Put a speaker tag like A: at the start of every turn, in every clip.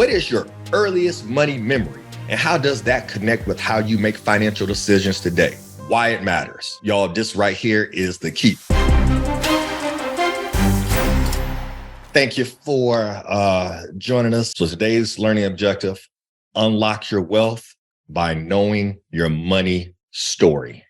A: What is your earliest money memory? And how does that connect with how you make financial decisions today? Why it matters. Y'all, this right here is the key. Thank you for joining us. So today's learning objective, unlock your wealth by knowing your money story.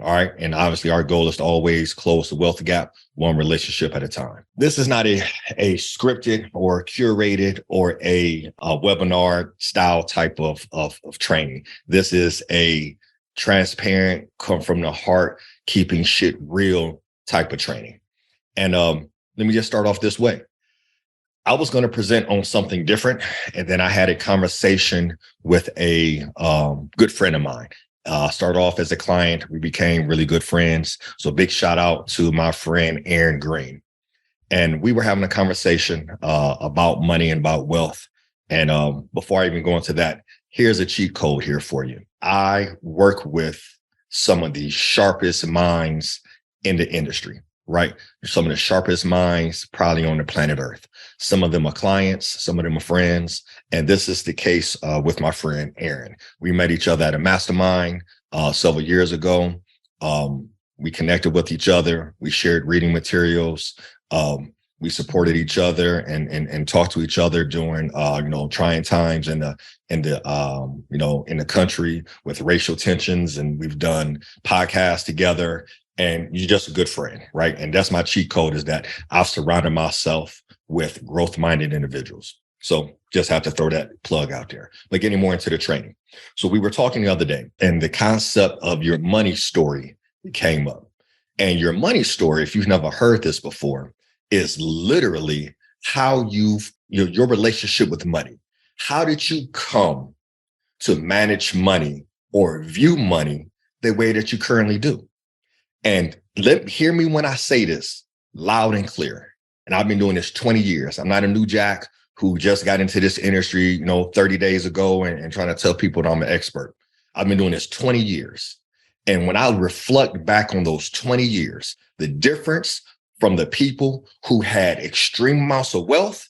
A: All right. And obviously our goal is to always close the wealth gap one relationship at a time. This is not a scripted or curated or a webinar style type of training. This is a transparent, come from the heart, keeping shit real type of training. And let me just start off this way. I was going to present on something different. And then I had a conversation with a good friend of mine. Started off as a client. We became really good friends. So big shout out to my friend, Aaron Green. And we were having a conversation about money and about wealth. And before I even go into that, here's a cheat code here for you. I work with some of the sharpest minds in the industry, right? Some of the sharpest minds probably on the planet Earth. Some of them are clients, some of them are friends. And this is the case with my friend, Aaron. We met each other at a mastermind several years ago. We connected with each other. We shared reading materials. We supported each other and talked to each other during, trying times in the country with racial tensions. And we've done podcasts together. And you're just a good friend, right? And that's my cheat code, is that I've surrounded myself with growth-minded individuals. So just have to throw that plug out there. But getting more into the training. So we were talking the other day, and the concept of your money story came up. And your money story, if you've never heard this before, is literally how your relationship with money. How did you come to manage money or view money the way that you currently do? And hear me when I say this loud and clear. And I've been doing this 20 years. I'm not a new jack who just got into this industry, 30 days ago and trying to tell people that I'm an expert. I've been doing this 20 years. And when I reflect back on those 20 years, the difference from the people who had extreme amounts of wealth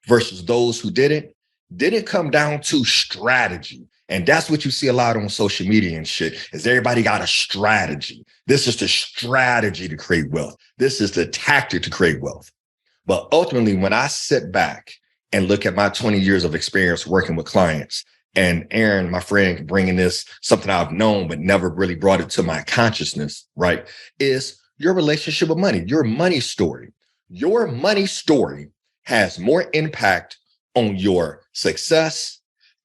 A: versus those who didn't come down to strategy. And that's what you see a lot on social media and shit, is everybody got a strategy. This is the strategy to create wealth. This is the tactic to create wealth. But ultimately, when I sit back and look at my 20 years of experience working with clients, and Aaron, my friend, bringing this, something I've known but never really brought it to my consciousness, right, is your relationship with money, your money story. Your money story has more impact on your success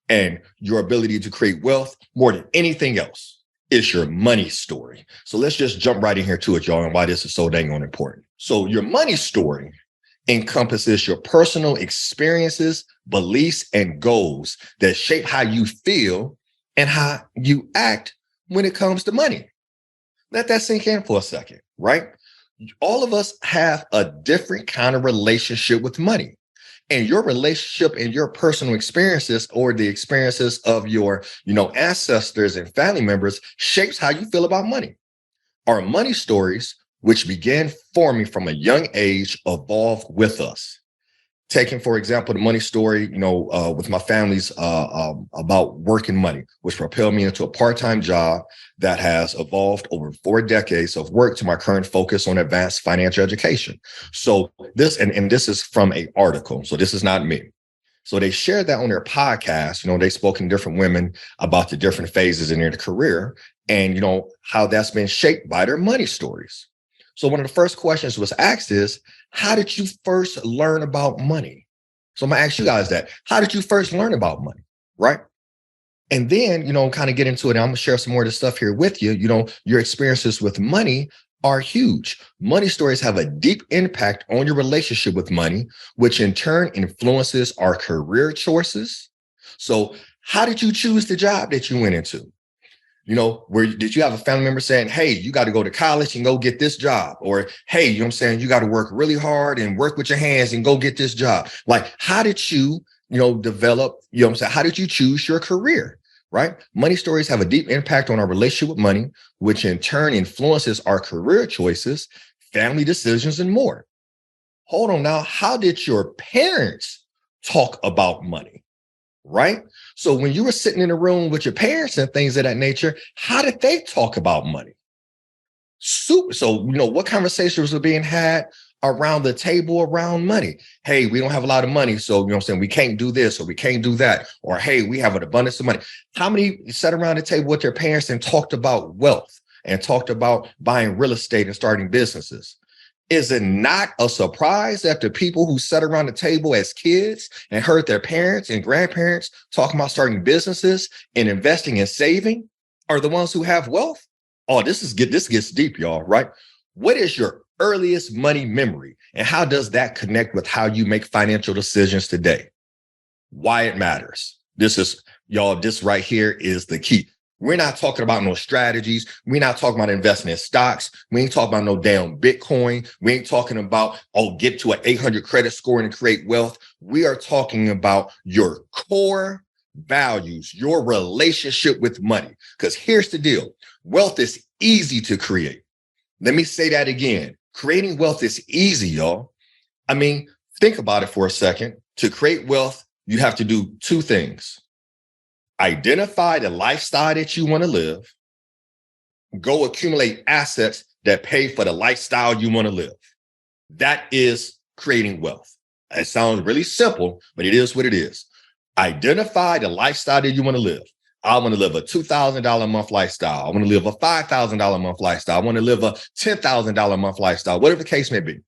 A: and your ability to create wealth more than anything else. Is your money story. So let's just jump right in here to it, y'all, and why this is so dang on important. So your money story encompasses your personal experiences, beliefs, and goals that shape how you feel and how you act when it comes to money. Let that sink in for a second, right? All of us have a different kind of relationship with money. And your relationship and your personal experiences, or the experiences of your, ancestors and family members, shapes how you feel about money. Our money stories, which began forming from a young age, evolve with us. Taking, for example, the money story, with my family's about working money, which propelled me into a part-time job that has evolved over 4 decades of work to my current focus on advanced financial education. So this, and this is from an article, so this is not me. So they shared that on their podcast. They spoke to different women about the different phases in their career and, how that's been shaped by their money stories. So one of the first questions was asked is, how did you first learn about money? So I'm gonna ask you guys that. How did you first learn about money, right? And then, kind of get into it. I'm gonna share some more of this stuff here with you. Your experiences with money are huge. Money stories have a deep impact on your relationship with money, which in turn influences our career choices. So how did you choose the job that you went into? Where did you have a family member saying, hey, you got to go to college and go get this job? Or, hey, you got to work really hard and work with your hands and go get this job. Like, how did you, develop, how did you choose your career, right? Money stories have a deep impact on our relationship with money, which in turn influences our career choices, family decisions, and more. Hold on now. How did your parents talk about money, right? So when you were sitting in a room with your parents and things of that nature, how did they talk about money? Super. So, what conversations were being had around the table around money? Hey, we don't have a lot of money. So, what I'm saying, we can't do this or we can't do that. Or, hey, we have an abundance of money. How many sat around the table with their parents and talked about wealth and talked about buying real estate and starting businesses? Is it not a surprise that the people who sat around the table as kids and heard their parents and grandparents talking about starting businesses and investing and saving are the ones who have wealth? Oh, this gets deep, y'all, right? What is your earliest money memory? And how does that connect with how you make financial decisions today? Why it matters. This right here is the key. We're not talking about no strategies. We're not talking about investing in stocks. We ain't talking about no damn Bitcoin. We ain't talking about, get to an 800 credit score and create wealth. We are talking about your core values, your relationship with money. Because here's the deal. Wealth is easy to create. Let me say that again. Creating wealth is easy, y'all. I mean, think about it for a second. To create wealth, you have to do two things. Identify the lifestyle that you want to live. Go accumulate assets that pay for the lifestyle you want to live. That is creating wealth. It sounds really simple, but it is what it is. Identify the lifestyle that you want to live. I want to live a $2,000 a month lifestyle. I want to live a $5,000 a month lifestyle. I want to live a $10,000 a month lifestyle, whatever the case may be.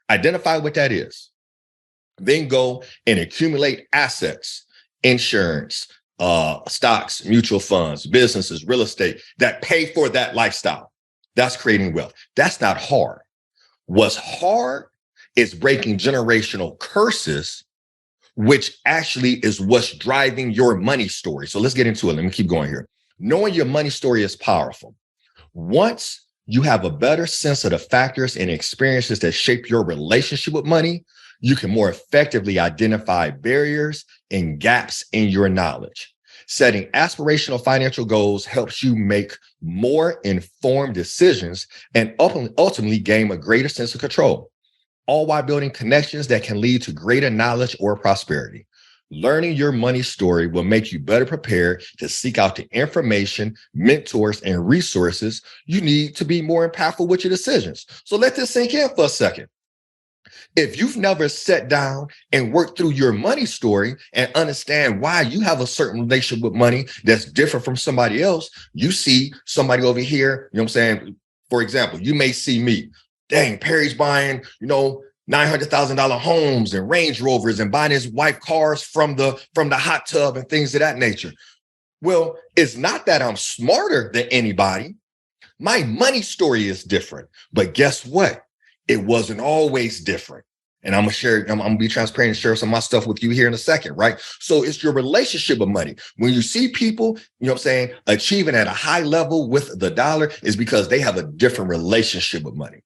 A: Identify what that is. Then go and accumulate assets, insurance, stocks, mutual funds, businesses, real estate that pay for that lifestyle. That's creating wealth. That's not hard. What's hard is breaking generational curses, which actually is what's driving your money story. So let's get into it. Let me keep going here. Knowing your money story is powerful. Once you have a better sense of the factors and experiences that shape your relationship with money, you can more effectively identify barriers and gaps in your knowledge. Setting aspirational financial goals helps you make more informed decisions and ultimately gain a greater sense of control, all while building connections that can lead to greater knowledge or prosperity. Learning your money story will make you better prepared to seek out the information, mentors, and resources you need to be more impactful with your decisions. So let this sink in for a second. If you've never sat down and worked through your money story and understand why you have a certain relationship with money that's different from somebody else, you see somebody over here, what I'm saying? For example, you may see me, dang, Perry's buying, $900,000 homes and Range Rovers and buying his wife cars from the hot tub and things of that nature. Well, it's not that I'm smarter than anybody. My money story is different, but guess what? It wasn't always different. And I'm gonna be transparent and share some of my stuff with you here in a second, right? So it's your relationship with money. When you see people, achieving at a high level with the dollar is because they have a different relationship with money.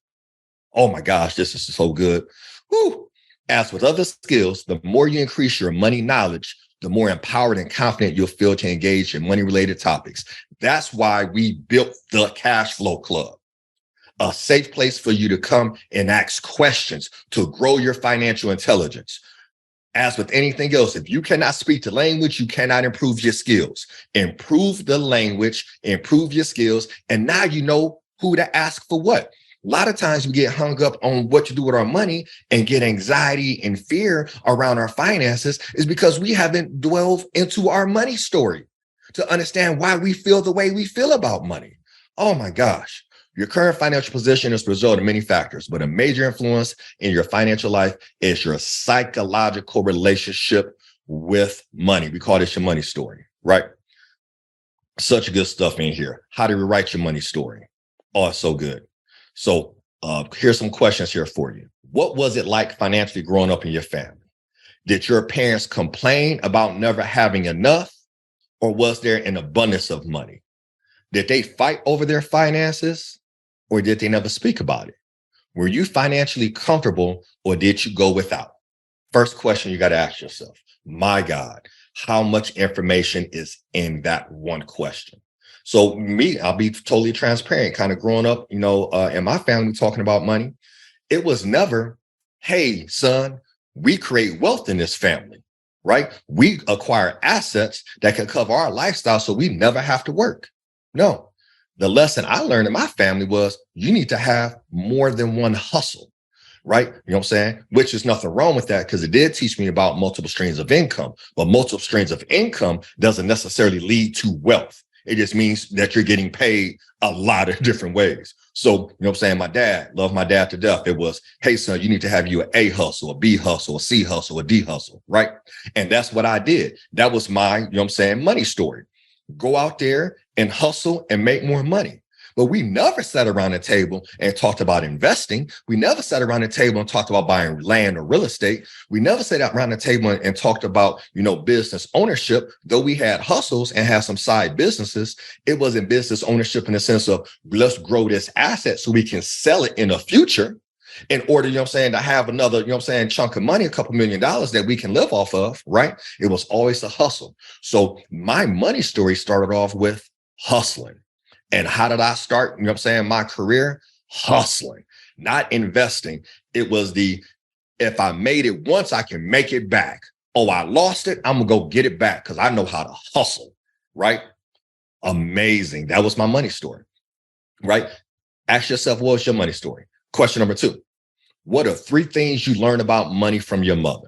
A: Oh my gosh, this is so good. Whew. As with other skills, the more you increase your money knowledge, the more empowered and confident you'll feel to engage in money-related topics. That's why we built the Cash Flow Club, a safe place for you to come and ask questions to grow your financial intelligence. As with anything else, if you cannot speak the language, you cannot improve your skills. Improve the language, improve your skills, and now you know who to ask for what. A lot of times we get hung up on what to do with our money and get anxiety and fear around our finances is because we haven't dwelled into our money story to understand why we feel the way we feel about money. Oh my gosh. Your current financial position is the result of many factors, but a major influence in your financial life is your psychological relationship with money. We call this your money story, right? Such good stuff in here. How do we write your money story? Oh, it's so good. So here's some questions here for you. What was it like financially growing up in your family? Did your parents complain about never having enough, or was there an abundance of money? Did they fight over their finances, or did they never speak about it? Were you financially comfortable, or did you go without? First question you got to ask yourself. My God, how much information is in that one question? So me, I'll be totally transparent, kind of growing up, in my family talking about money. It was never, hey, son, we create wealth in this family. right? We acquire assets that can cover our lifestyle so we never have to work. No, the lesson I learned in my family was you need to have more than one hustle, right? You know what I'm saying? Which is nothing wrong with that because it did teach me about multiple streams of income. But multiple streams of income doesn't necessarily lead to wealth. It just means that you're getting paid a lot of different ways. So, you know what I'm saying? My dad, love my dad to death. It was, hey, son, you need to have you an A hustle, a B hustle, a C hustle, a D hustle, right? And that's what I did. That was my, you know what I'm saying, money story. Go out there and hustle and make more money. But we never sat around the table and talked about investing. We never sat around the table and talked about buying land or real estate. We never sat around the table and talked about, business ownership. Though we had hustles and had some side businesses, it wasn't business ownership in the sense of let's grow this asset so we can sell it in the future in order, to have another, chunk of money, a couple $1,000,000 that we can live off of, right? It was always a hustle. So my money story started off with hustling. And how did I start, my career? Hustling, not investing. It was if I made it once, I can make it back. Oh, I lost it. I'm going to go get it back because I know how to hustle, right? Amazing. That was my money story, right? Ask yourself, what was your money story? Question number 2. What are 3 things you learned about money from your mother?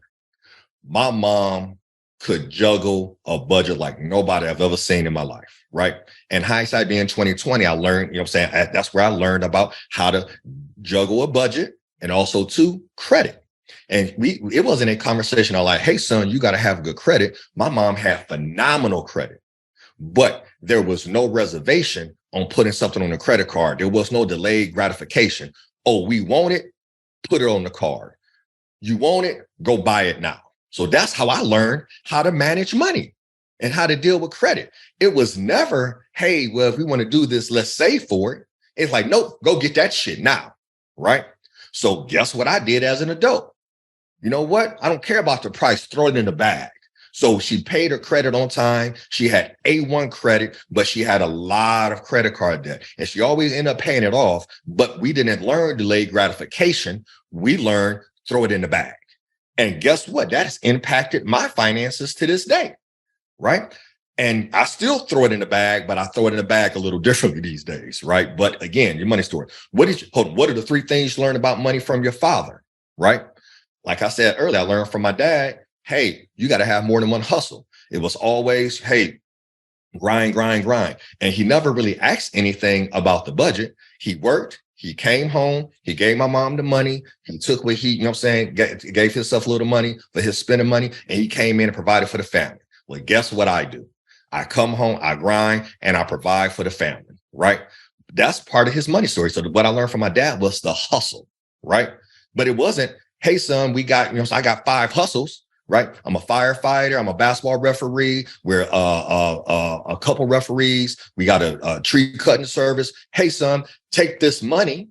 A: My mom could juggle a budget like nobody I've ever seen in my life, right? And hindsight being 2020, I learned, that's where I learned about how to juggle a budget and also to credit. And it wasn't a conversation of like, hey, son, you got to have good credit. My mom had phenomenal credit, but there was no reservation on putting something on the credit card. There was no delayed gratification. Oh, we want it, put it on the card. You want it, go buy it now. So that's how I learned how to manage money and how to deal with credit. It was never, hey, well, if we want to do this, let's save for it. It's like, nope, go get that shit now, right? So guess what I did as an adult? You know what? I don't care about the price, throw it in the bag. So she paid her credit on time. She had A1 credit, but she had a lot of credit card debt. And she always ended up paying it off. But we didn't learn delayed gratification. We learned throw it in the bag. And guess what? That has impacted my finances to this day, right? And I still throw it in the bag, but I throw it in the bag a little differently these days, right? But again, your money story. What are the 3 things you learned about money from your father, right? Like I said earlier, I learned from my dad, hey, you got to have more than one hustle. It was always, hey, grind, grind, grind. And he never really asked anything about the budget. He worked, he came home, he gave my mom the money. He took what he, gave himself a little money for his spending money, and he came in and provided for the family. Well, guess what I do? I come home, I grind, and I provide for the family, right? That's part of his money story. So what I learned from my dad was the hustle, right? But it wasn't, hey, son, we got, so I got 5 hustles. Right. I'm a firefighter. I'm a basketball referee. We're a couple referees. We got a tree cutting service. Hey, son, take this money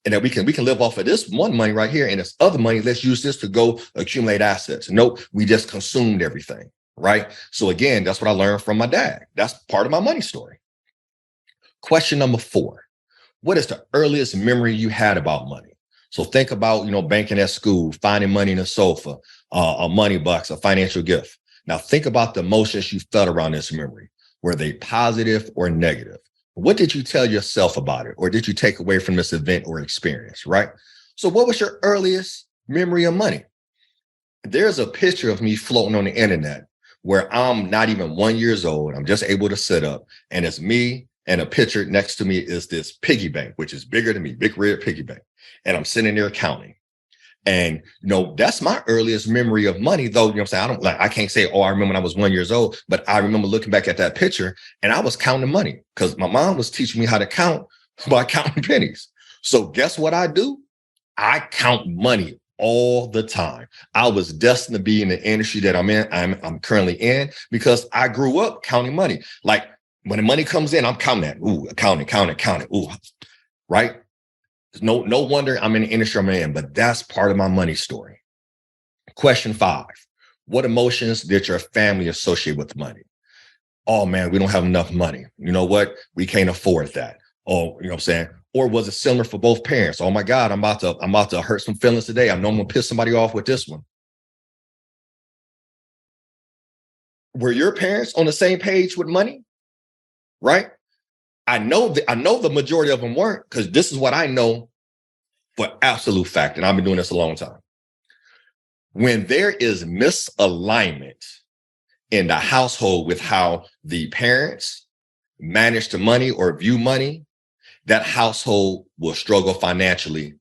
A: and then we can live off of this one money right here. And this other money, let's use this to go accumulate assets. Nope. We just consumed everything. Right. So again, that's what I learned from my dad. That's part of my money story. Question number 4. What is the earliest memory you had about money? So think about, banking at school, finding money in a sofa, a money box, a financial gift. Now think about the emotions you felt around this memory. Were they positive or negative? What did you tell yourself about it? Or did you take away from this event or experience, right? So what was your earliest memory of money? There's a picture of me floating on the internet where I'm not even 1 year old. I'm just able to sit up, and it's me, and a picture next to me is this piggy bank, which is bigger than me, big red piggy bank. And I'm sitting there counting. And, that's my earliest memory of money, though, I can't say, oh, I remember when I was 1 year old, but I remember looking back at that picture and I was counting money because my mom was teaching me how to count by counting pennies. So guess what I do? I count money all the time. I was destined to be in the industry that I'm currently in because I grew up counting money. Like when the money comes in, I'm counting that. Ooh, counting. Ooh, right? No wonder I'm in the industry I'm in, but that's part of my money story. Question 5. What emotions did your family associate with money? Oh man, we don't have enough money. You know what? We can't afford that. Oh, you know what I'm saying? Or was it similar for both parents? Oh my God, I'm about to hurt some feelings today. I know I'm gonna piss somebody off with this one. Were your parents on the same page with money? Right? I know the majority of them weren't, because this is what I know for absolute fact, and I've been doing this a long time. When there is misalignment in the household with how the parents manage the money or view money, that household will struggle financially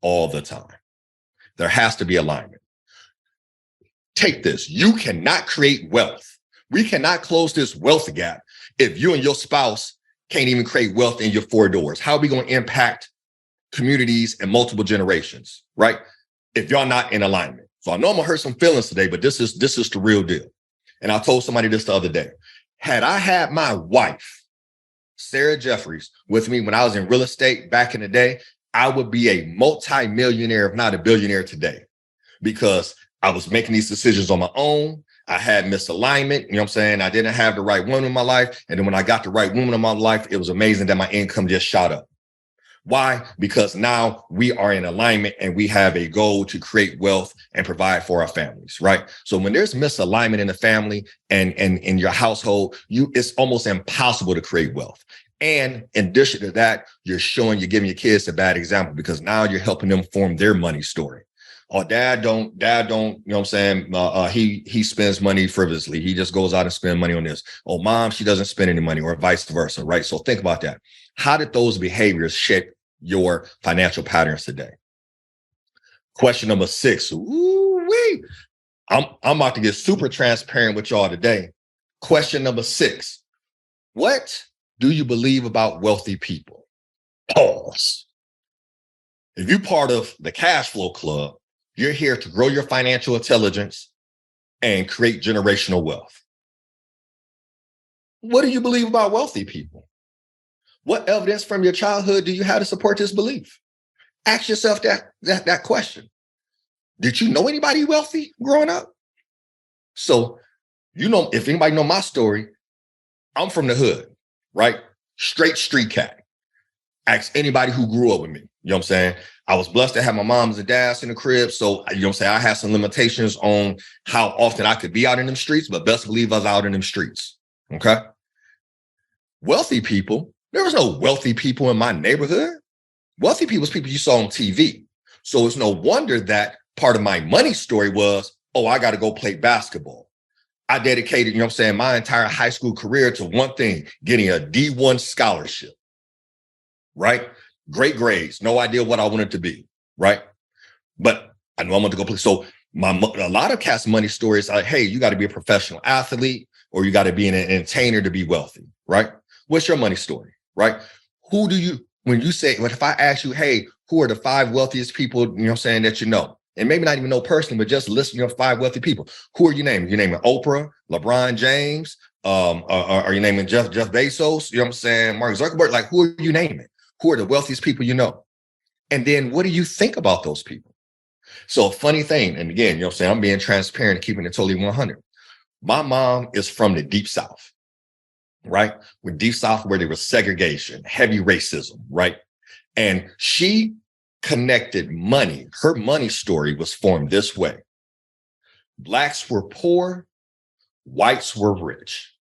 A: all the time. There has to be alignment. Take this. You cannot create wealth. We cannot close this wealth gap if you and your spouse can't even create wealth in your four doors. How are we going to impact communities and multiple generations, right? If y'all not in alignment. So I know I'm gonna hurt some feelings today, but this is the real deal. And I told somebody this the other day. Had I had my wife, Sarah Jeffries, with me when I was in real estate back in the day, I would be a multi-millionaire, if not a billionaire today, because I was making these decisions on my own. I had misalignment, you know what I'm saying? I didn't have the right woman in my life. And then when I got the right woman in my life, it was amazing that my income just shot up. Why? Because now we are in alignment and we have a goal to create wealth and provide for our families, right? So when there's misalignment in the family and in your household, it's almost impossible to create wealth. And in addition to that, you're giving your kids a bad example, because now you're helping them form their money story. Oh, dad don't, you know what I'm saying? He spends money frivolously. He just goes out and spends money on this. Oh, mom, she doesn't spend any money, or vice versa, right? So think about that. How did those behaviors shape your financial patterns today? Question number 6. Ooh-wee. I'm about to get super transparent with y'all today. Question number 6. What do you believe about wealthy people? Pause. If you're part of the Cash Flow Club, you're here to grow your financial intelligence and create generational wealth. What do you believe about wealthy people? What evidence from your childhood do you have to support this belief? Ask yourself that question. Did you know anybody wealthy growing up? So, if anybody know my story, I'm from the hood, right? Straight street cat. Ask anybody who grew up with me. You know what I'm saying? I was blessed to have my moms and dads in the crib. So, you know what I'm saying? I had some limitations on how often I could be out in them streets, but best believe I was out in them streets. Okay. Wealthy people, there was no wealthy people in my neighborhood. Wealthy people was people you saw on TV. So it's no wonder that part of my money story was, oh, I got to go play basketball. I dedicated, you know what I'm saying, my entire high school career to one thing, getting a D1 scholarship, right? Great grades, no idea what I wanted to be, right? But I know I wanted to go play. So a lot of cats' money stories are, hey, you got to be a professional athlete, or you got to be an entertainer to be wealthy, right? What's your money story, right? When you say, if I ask you, hey, who are the 5 wealthiest people, you know what I'm saying, that you know? And maybe not even know personally, but just list your 5 wealthy people. Who are you naming? You're naming Oprah, LeBron James, are you naming Jeff Bezos? You know what I'm saying? Mark Zuckerberg? Like, who are you naming? Who are the wealthiest people you know? And then what do you think about those people? So a funny thing, and again, you know what I'm saying, I'm being transparent and keeping it totally 100. My mom is from the Deep South, right? With Deep South, where there was segregation, heavy racism, right? And she connected money. Her money story was formed this way. Blacks were poor, whites were rich.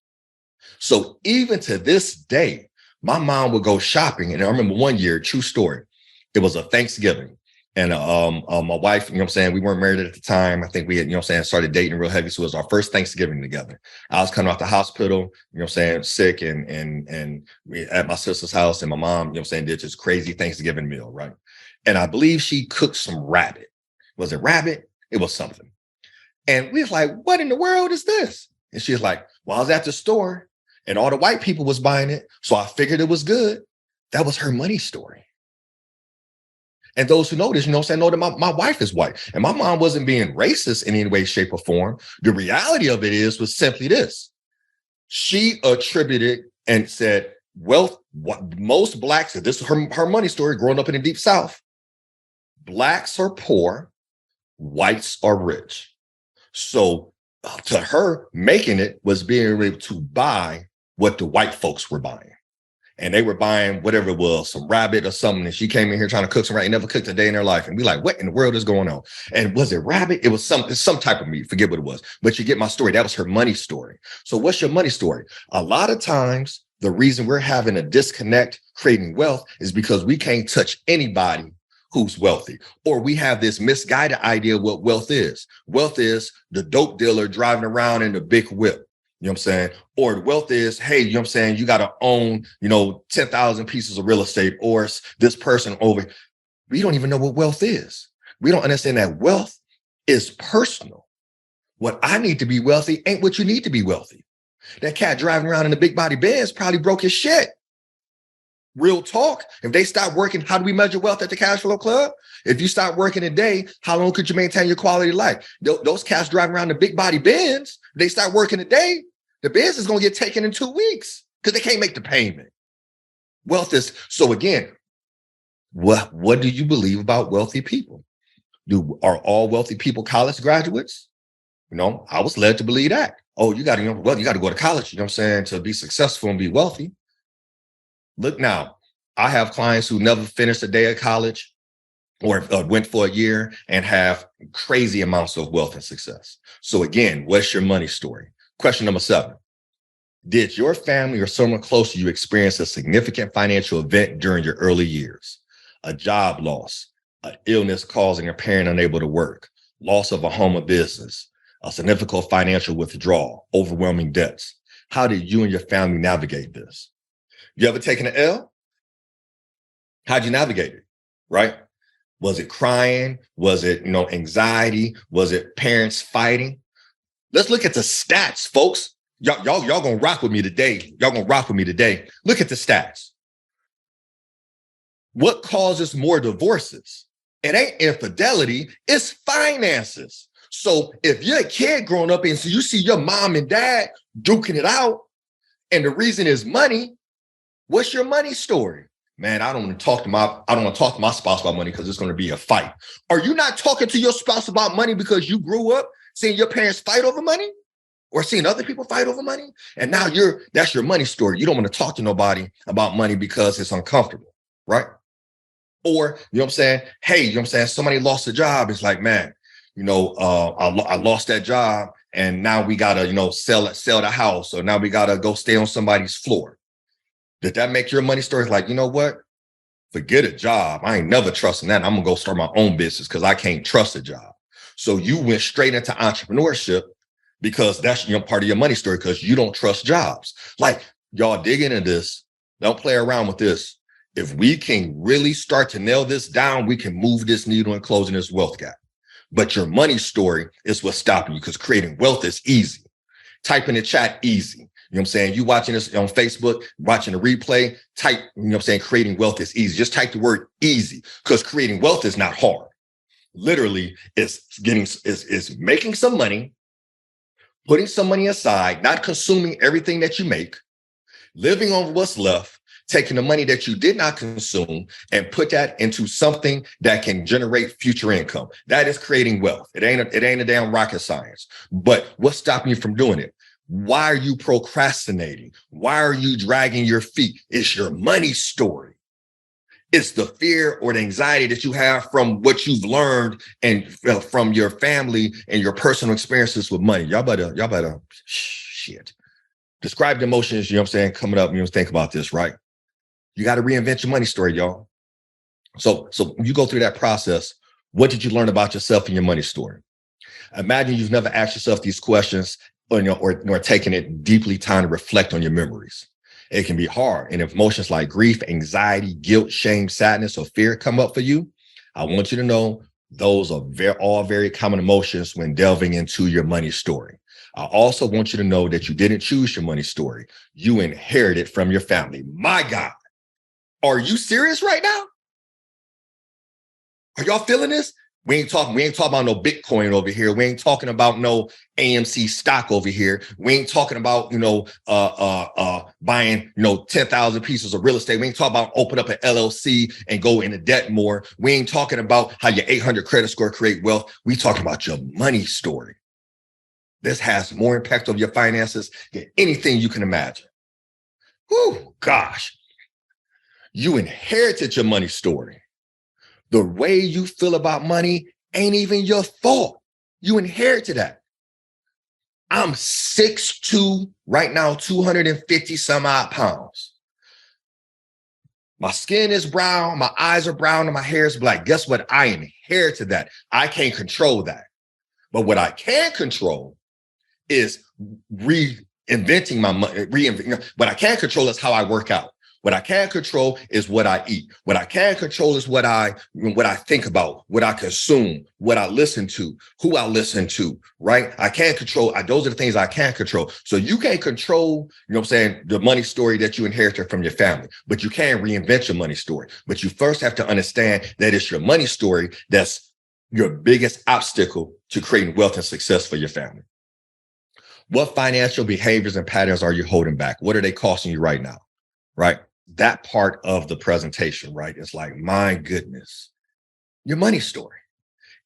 A: So even to this day, my mom would go shopping. And I remember one year, true story, it was a Thanksgiving. And my wife, you know what I'm saying, we weren't married at the time. I think we had, you know what I'm saying, started dating real heavy. So it was our first Thanksgiving together. I was coming out the hospital, you know what I'm saying, sick, and we at my sister's house, and my mom, you know what I'm saying, did this crazy Thanksgiving meal, right? And I believe she cooked some rabbit. Was it rabbit? It was something. And we was like, what in the world is this? And she was like, well, I was at the store and all the white people was buying it, so I figured it was good. That was her money story. And those who know this, you know what I'm saying, know that my wife is white. And my mom wasn't being racist in any way, shape, or form. The reality of it was simply this. She attributed and said, wealth, most blacks, this is her money story growing up in the Deep South. Blacks are poor, whites are rich. So to her, making it was being able to buy what the white folks were buying. and they were buying whatever it was, some rabbit or something. And she came in here trying to cook some rabbit, never cooked a day in her life. And we like, what in the world is going on? And was it rabbit? It was some type of meat. Forget what it was. But you get my story. That was her money story. So what's your money story? A lot of times, the reason we're having a disconnect creating wealth is because we can't touch anybody who's wealthy, or we have this misguided idea of what wealth is. Wealth is the dope dealer driving around in the big whip. You know what I'm saying? Or wealth is, hey, you know what I'm saying? You got to own, 10,000 pieces of real estate, or this person over. We don't even know what wealth is. We don't understand that wealth is personal. What I need to be wealthy ain't what you need to be wealthy. That cat driving around in the big body Benz probably broke his shit. Real talk. If they stop working, how do we measure wealth at the Cash Flow Club? If you stop working a day, how long could you maintain your quality of life? Those cats driving around the big body Benz, they start working a day, the Benz is going to get taken in 2 weeks because they can't make the payment. Wealth is, so again, what do you believe about wealthy people? Are all wealthy people college graduates? I was led to believe that. Oh, you got to go to college, to be successful and be wealthy. Look now, I have clients who never finished a day of college or went for a year and have crazy amounts of wealth and success. So again, what's your money story? Question number 7. Did your family or someone close to you experience a significant financial event during your early years? A job loss, an illness causing a parent unable to work, loss of a home or business, a significant financial withdrawal, overwhelming debts. How did you and your family navigate this? You ever taken an L? How'd you navigate it? Right? Was it crying? Was it, anxiety? Was it parents fighting? Let's look at the stats, folks. Y'all gonna rock with me today. Look at the stats. What causes more divorces? It ain't infidelity, it's finances. So if you're a kid growing up and so you see your mom and dad duking it out, and the reason is money, what's your money story? Man, I don't want to talk to my spouse about money because it's going to be a fight. Are you not talking to your spouse about money because you grew up seeing your parents fight over money or seeing other people fight over money? And now that's your money story. You don't want to talk to nobody about money because it's uncomfortable, right? Or, hey, somebody lost a job. It's like, man, I lost that job and now we got to, sell the house. Or now we got to go stay on somebody's floor. Did that make your money story? Like, you know what? Forget a job. I ain't never trusting that. I'm going to go start my own business because I can't trust a job. So you went straight into entrepreneurship because that's part of your money story because you don't trust jobs. Like, y'all dig into this. Don't play around with this. If we can really start to nail this down, we can move this needle and closing this wealth gap. But your money story is what's stopping you because creating wealth is easy. Type in the chat easy. You watching this on Facebook, watching the replay, type, creating wealth is easy. Just type the word easy because creating wealth is not hard. Literally, it's making some money, putting some money aside, not consuming everything that you make, living on what's left, taking the money that you did not consume and put that into something that can generate future income. That is creating wealth. It ain't a damn rocket science. But what's stopping you from doing it? Why are you procrastinating? Why are you dragging your feet? It's your money story. It's the fear or the anxiety that you have from what you've learned and from your family and your personal experiences with money. Y'all better shit. Describe the emotions, coming up, think about this, right? You got to reinvent your money story, y'all. So you go through that process. What did you learn about yourself and your money story? Imagine you've never asked yourself these questions or taken it deeply time to reflect on your memories. It can be hard. And if emotions like grief, anxiety, guilt, shame, sadness, or fear come up for you, I want you to know those are all very common emotions when delving into your money story. I also want you to know that you didn't choose your money story. You inherited from your family. My God, are you serious right now? Are y'all feeling this? We ain't talking about no Bitcoin over here. We ain't talking about no AMC stock over here. We ain't talking about, buying, 10,000 pieces of real estate. We ain't talking about open up an LLC and go into debt more. We ain't talking about how your 800 credit score create wealth. We talking about your money story. This has more impact on your finances than anything you can imagine. Whew, gosh. You inherited your money story. The way you feel about money ain't even your fault. You inherited that. I'm 6'2", right now, 250 some odd pounds. My skin is brown, my eyes are brown, and my hair is black. Guess what? I inherited that. I can't control that. But what I can control is reinventing my money. What I can control is how I work out. What I can control is what I eat. What I can control is what I think about, what I consume, what I listen to, who I listen to, right? I can't control. Those are the things I can't control. So you can't control, the money story that you inherited from your family, but you can reinvent your money story. But you first have to understand that it's your money story that's your biggest obstacle to creating wealth and success for your family. What financial behaviors and patterns are you holding back? What are they costing you right now? Right? That part of the presentation, right? It's like, my goodness, your money story.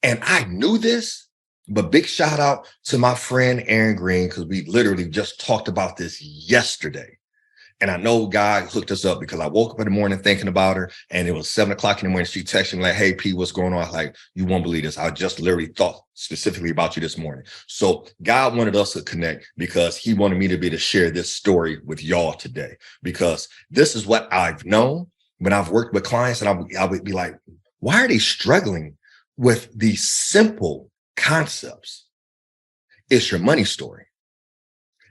A: And I knew this, but big shout out to my friend Aaron Green, because we literally just talked about this yesterday. And I know God hooked us up because I woke up in the morning thinking about her, and it was 7 o'clock in the morning. She texted me like, "Hey, P, what's going on?" I was like, "You won't believe this. I just literally thought specifically about you this morning." So God wanted us to connect because he wanted me to be able to share this story with y'all today, because this is what I've known when I've worked with clients, and I would be like, why are they struggling with these simple concepts? It's your money story.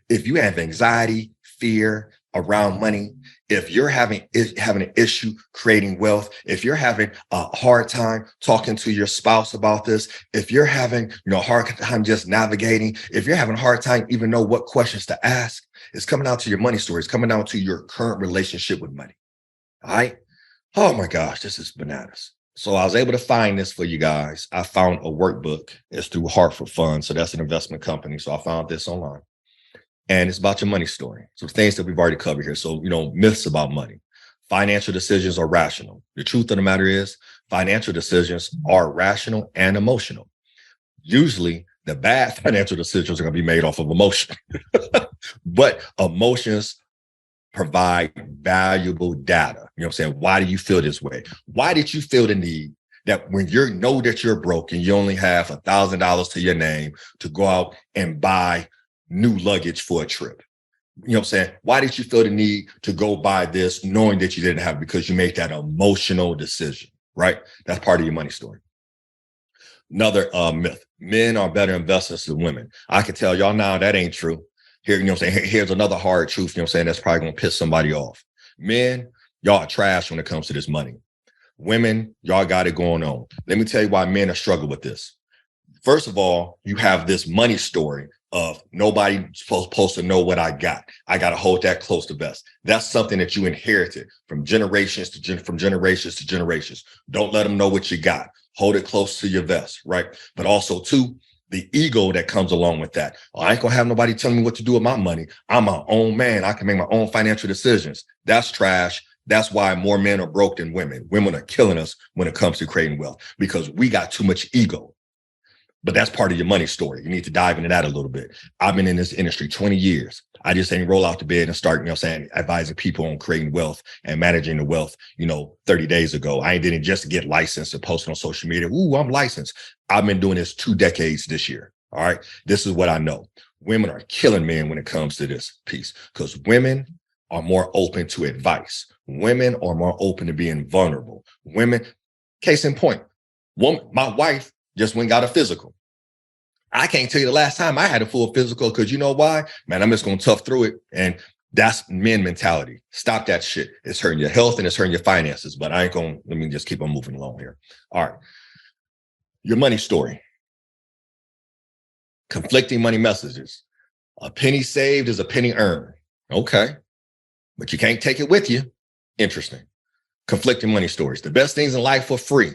A: If you have anxiety, fear around money, if you're having an issue creating wealth, if you're having a hard time talking to your spouse about this, if you're having a hard time just navigating, if you're having a hard time even know what questions to ask, it's coming down to your money story. It's coming down to your current relationship with money. All right. Oh my gosh, this is bananas. So I was able to find this for you guys. I found a workbook. It's through Hartford Funds. So that's an investment company. So I found this online. And it's about your money story. So things that we've already covered here. So, myths about money. Financial decisions are rational. The truth of the matter is financial decisions are rational and emotional. Usually the bad financial decisions are going to be made off of emotion, but emotions provide valuable data. You know what I'm saying? Why do you feel this way? Why did you feel the need that when you know that you're broke and you only have $1,000 to your name to go out and buy new luggage for a trip? You know what I'm saying? Why did you feel the need to go buy this knowing that you didn't have it? Because you made that emotional decision, right? That's part of your money story. Another myth: men are better investors than women. I can tell y'all now that ain't true. Here, here's another hard truth, that's probably going to piss somebody off. Men, y'all are trash when it comes to this money. Women, y'all got it going on. Let me tell you why men are struggling with this. First of all, you have this money story of nobody supposed to know what I got. I got to hold that close to vest. That's something that you inherited from generations to generations. Don't let them know what you got. Hold it close to your vest, right? But also, too, the ego that comes along with that. I ain't gonna have nobody telling me what to do with my money. I'm my own man. I can make my own financial decisions. That's trash. That's why more men are broke than women. Women are killing us when it comes to creating wealth because we got too much ego. But that's part of your money story. You need to dive into that a little bit. I've been in this industry 20 years. I just ain't roll out the bed and start, advising people on creating wealth and managing the wealth, 30 days ago. I didn't just get licensed and post on social media. Ooh, I'm licensed. I've been doing this 2 decades this year. All right. This is what I know. Women are killing men when it comes to this piece because women are more open to advice. Women are more open to being vulnerable. Women, case in point, my wife just went and got a physical. I can't tell you the last time I had a full physical because you know why? Man, I'm just going to tough through it. And that's men mentality. Stop that shit. It's hurting your health and it's hurting your finances. But let me just keep on moving along here. All right. Your money story. Conflicting money messages. A penny saved is a penny earned. Okay. But you can't take it with you. Interesting. Conflicting money stories. The best things in life for free,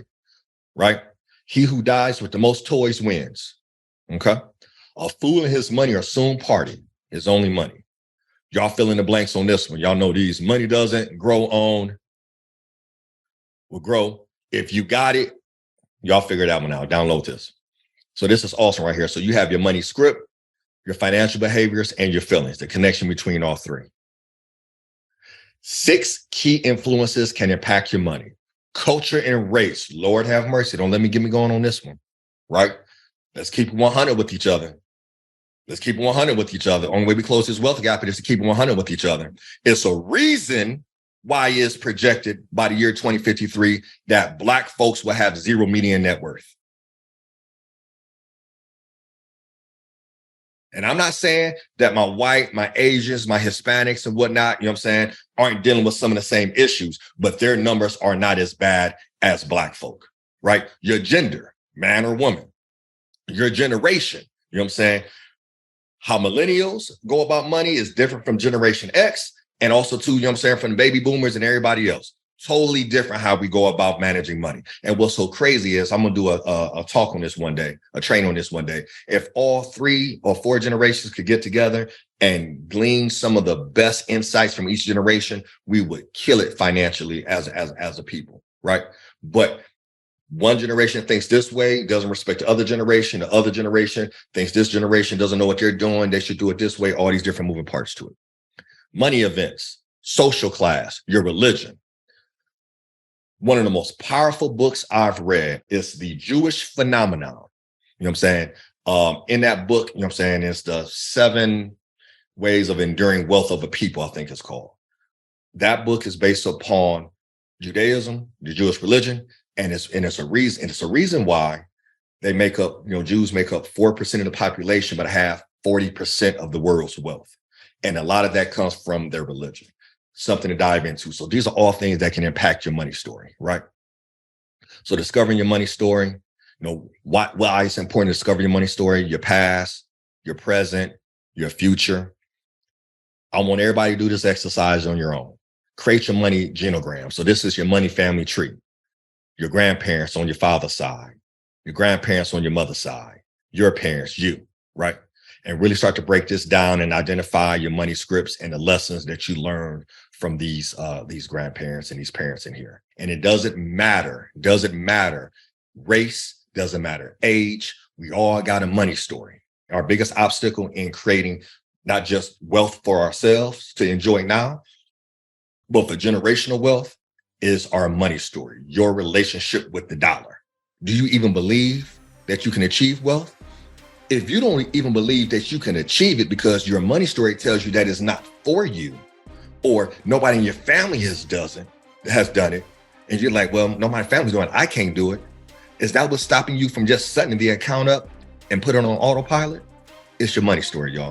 A: right? He who dies with the most toys wins. Okay. A fool and his money are soon parted. His only money. Y'all fill in the blanks on this one. Y'all know these. Money doesn't grow on, will grow. If you got it, y'all figure that one out. Download this. So this is awesome right here. So you have your money script, your financial behaviors, and your feelings, the connection between all three. 6 key influences can impact your money. Culture and race. Lord have mercy. Don't let me get me going on this one, right? Let's keep it 100 with each other. Let's keep it 100 with each other. Only way we close this wealth gap is to keep it 100 with each other. It's a reason why it's projected by the year 2053 that Black folks will have zero median net worth. And I'm not saying that my white, my Asians, my Hispanics and whatnot, you know what I'm saying, aren't dealing with some of the same issues, but their numbers are not as bad as Black folk, right? Your gender, man or woman, your generation, you know what I'm saying? How millennials go about money is different from Generation X, and also too, you know what I'm saying, from the baby boomers and everybody else. Totally different how we go about managing money. And what's so crazy is I'm gonna do a talk on this one day, a train on this one day. If all 3 or 4 generations could get together and glean some of the best insights from each generation, we would kill it financially as a people, right? But one generation thinks this way, doesn't respect the other generation. The other generation thinks this generation doesn't know what they're doing. They should do it this way. All these different moving parts to it. Money events, social class, your religion. One of the most powerful books I've read is The Jewish Phenomenon. You know what I'm saying? In that book, you know what I'm saying, it's the 7 ways of enduring wealth of a people, I think it's called. That book is based upon Judaism, the Jewish religion, and it's a reason why they make up, you know, Jews make up 4% of the population, but have 40% of the world's wealth. And a lot of that comes from their religion. Something to dive into. So these are all things that can impact your money story, right? So discovering your money story, you know, why it's important to discover your money story, your past, your present, your future. I want everybody to do this exercise on your own. Create your money genogram. So this is your money family tree. Your grandparents on your father's side, your grandparents on your mother's side, your parents, you, right? And really start to break this down and identify your money scripts and the lessons that you learned from these grandparents and these parents in here. And it doesn't matter, race, doesn't matter, age, we all got a money story. Our biggest obstacle in creating not just wealth for ourselves to enjoy now, but for generational wealth is our money story, your relationship with the dollar. Do you even believe that you can achieve wealth? If you don't even believe that you can achieve it because your money story tells you that it's not for you, or nobody in your family has done it, and you're like, well, no, my family's doing it, I can't do it. Is that what's stopping you from just setting the account up and put it on autopilot? It's your money story, y'all.